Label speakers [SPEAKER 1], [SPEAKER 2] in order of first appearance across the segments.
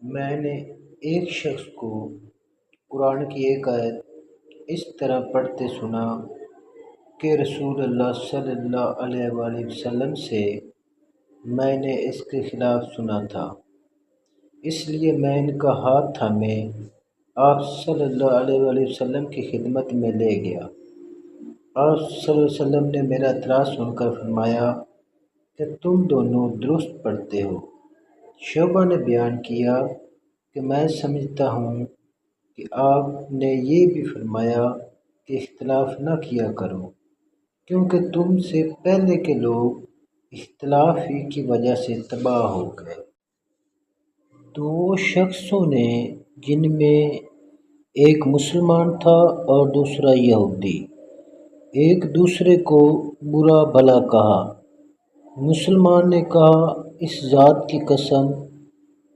[SPEAKER 1] میں نے ایک شخص کو قرآن کی ایک آیت اس طرح پڑھتے سنا کہ رسول اللہ صلی اللہ علیہ وآلہ وسلم سے میں نے اس کے خلاف سنا تھا، اس لیے میں ان کا ہاتھ تھامے آپ صلی اللہ علیہ وآلہ وسلم کی خدمت میں لے گیا۔ آپ صلی اللہ علیہ وسلم نے میرا اعتراض سن کر فرمایا کہ تم دونوں درست پڑھتے ہو۔ شعبہ نے بیان کیا کہ میں سمجھتا ہوں کہ آپ نے یہ بھی فرمایا کہ اختلاف نہ کیا کرو، کیونکہ تم سے پہلے کے لوگ اختلاف ہی کی وجہ سے تباہ ہو گئے۔ دو شخصوں نے، جن میں ایک مسلمان تھا اور دوسرا یہودی، ایک دوسرے کو برا بھلا کہا۔ مسلمان نے کہا، اس ذات کی قسم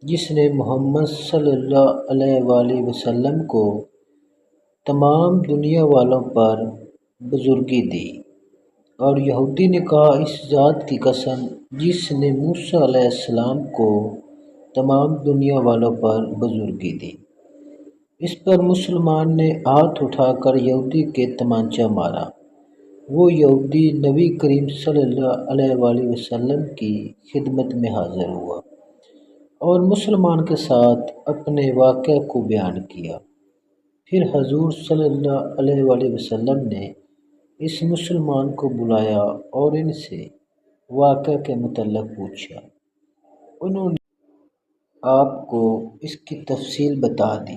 [SPEAKER 1] جس نے محمد صلی اللہ علیہ وآلہ وسلم کو تمام دنیا والوں پر بزرگی دی، اور یہودی نے کہا، اس ذات کی قسم جس نے موسیٰ علیہ السلام کو تمام دنیا والوں پر بزرگی دی۔ اس پر مسلمان نے ہاتھ اٹھا کر یہودی کے تمانچہ مارا۔ وہ یہودی نبی کریم صلی اللہ علیہ وآلہ وسلم کی خدمت میں حاضر ہوا اور مسلمان کے ساتھ اپنے واقعہ کو بیان کیا۔ پھر حضور صلی اللہ علیہ وآلہ وسلم نے اس مسلمان کو بلایا اور ان سے واقعہ کے متعلق پوچھا۔ انہوں نے آپ کو اس کی تفصیل بتا دی۔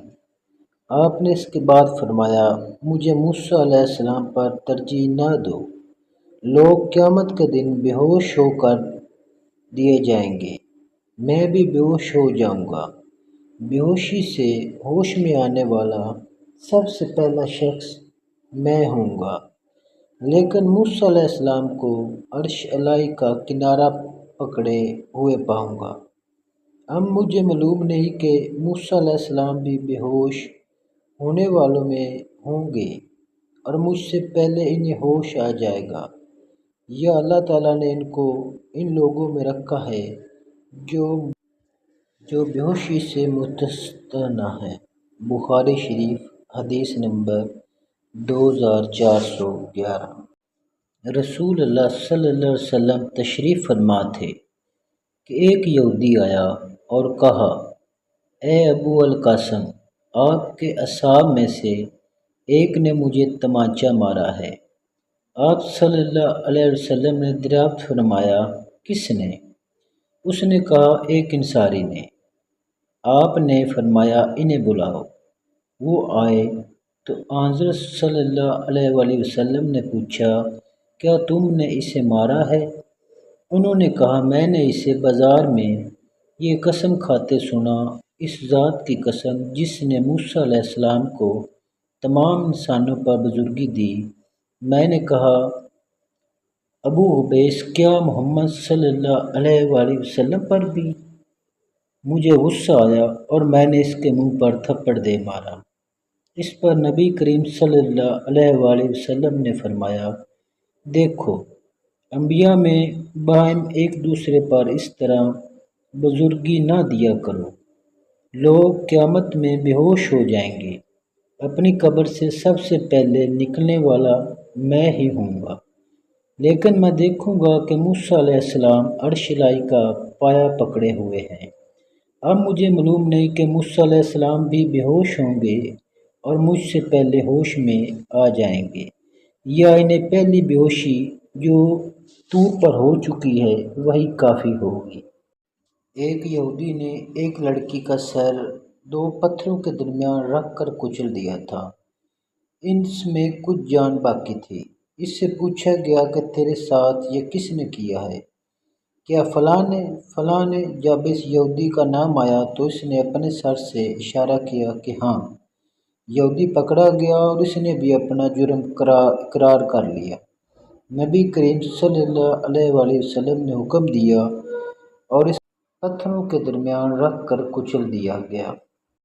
[SPEAKER 1] آپ نے اس کے بعد فرمایا، مجھے موسیٰ علیہ السلام پر ترجیح نہ دو۔ لوگ قیامت کے دن بے ہوش ہو کر دیے جائیں گے، میں بھی بے ہوش ہو جاؤں گا۔ بے ہوشی سے ہوش میں آنے والا سب سے پہلا شخص میں ہوں گا، لیکن موسیٰ علیہ السلام کو عرش الہی کا کنارہ پکڑے ہوئے پاؤں گا۔ اب مجھے معلوم نہیں کہ موسیٰ علیہ السلام بھی بے ہوش ہونے والوں میں ہوں گے اور مجھ سے پہلے انہیں ہوش آ جائے گا، یا اللہ تعالیٰ نے ان کو ان لوگوں میں رکھا ہے جو بے ہوشی سے مستثنی ہیں۔ بخاری شریف، حدیث نمبر 2411۔ رسول اللہ صلی اللہ علیہ وسلم تشریف فرما تھے کہ ایک یہودی آیا اور کہا، اے ابو القاسم، آپ کے اصحاب میں سے ایک نے مجھے تمانچہ مارا ہے۔ آپ صلی اللہ علیہ وسلم نے دریافت فرمایا، کس نے؟ اس نے کہا، ایک انصاری نے۔ آپ نے فرمایا، انہیں بلاؤ۔ وہ آئے تو حضرت صلی اللہ علیہ وآلہ وسلم نے پوچھا، کیا تم نے اسے مارا ہے؟ انہوں نے کہا، میں نے اسے بازار میں یہ قسم کھاتے سنا، اس ذات کی قسم جس نے موسیٰ علیہ السلام کو تمام انسانوں پر بزرگی دی۔ میں نے کہا، ابو حبیش، کیا محمد صلی اللہ علیہ وآلہ وسلم پر بھی؟ مجھے غصہ آیا اور میں نے اس کے منہ پر تھپڑ دے مارا۔ اس پر نبی کریم صلی اللہ علیہ وآلہ وسلم نے فرمایا، دیکھو، انبیاء میں باہم ایک دوسرے پر اس طرح بزرگی نہ دیا کرو۔ لوگ قیامت میں بے ہوش ہو جائیں گے، اپنی قبر سے سب سے پہلے نکلنے والا میں ہی ہوں گا، لیکن میں دیکھوں گا کہ موسیٰ علیہ السلام عرش الہی کا پایہ پکڑے ہوئے ہیں۔ اب مجھے معلوم نہیں کہ موسیٰ علیہ السلام بھی بے ہوش ہوں گے اور مجھ سے پہلے ہوش میں آ جائیں گے، یا انہیں پہلی بے ہوشی جو طور پر ہو چکی ہے وہی کافی ہوگی۔ ایک یہودی نے ایک لڑکی کا سر دو پتھروں کے درمیان رکھ کر کچل دیا تھا، اس میں کچھ جان باقی تھی۔ اس سے پوچھا گیا کہ تیرے ساتھ یہ کس نے کیا ہے؟ کیا فلاں نے؟ جب اس یہودی کا نام آیا تو اس نے اپنے سر سے اشارہ کیا کہ ہاں۔ یہودی پکڑا گیا اور اس نے بھی اپنا جرم اقرار کر لیا۔ نبی کریم صلی اللہ علیہ وآلہ وسلم نے حکم دیا اور اس پتھروں کے درمیان رکھ کر کچل دیا گیا۔